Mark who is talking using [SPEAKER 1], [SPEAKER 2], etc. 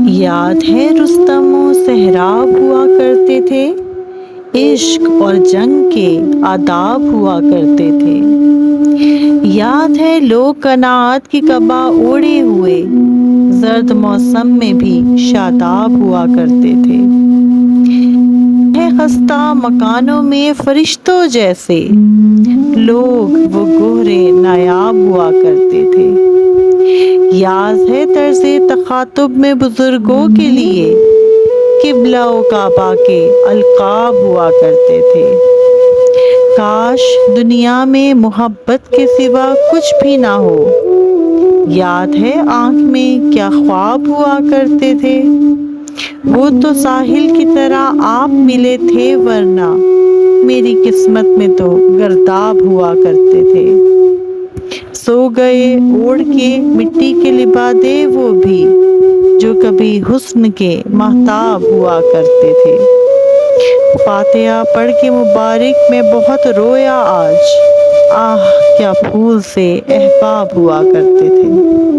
[SPEAKER 1] یاد ہے رستم و سہراب ہوا کرتے تھے، عشق اور جنگ کے آداب ہوا کرتے تھے۔ یاد ہے لوگ قناعت کی قبا اوڑھے ہوئے زرد موسم میں بھی شاداب ہوا کرتے تھے۔ ہے خستہ مکانوں میں فرشتوں جیسے لوگ وہ گہرے نایاب ہوا کرتے تھے۔ یاد ہے طرز تخاطب میں بزرگوں کے لیے قبلہ و کعبہ کے القاب ہوا کرتے تھے۔ کاش دنیا میں محبت کے سوا کچھ بھی نہ ہو۔ یاد ہے آنکھ میں کیا خواب ہوا کرتے تھے۔ وہ تو ساحل کی طرح آپ ملے تھے، ورنہ میری قسمت میں تو گرداب ہوا کرتے تھے۔ سو گئے اوڑھ کے مٹی کے لبادے وہ بھی، جو کبھی حسن کے مہتاب ہوا کرتے تھے۔ فاتحہ پڑھ کے مبارک میں بہت رویا آج، آہ کیا پھول سے احباب ہوا کرتے تھے۔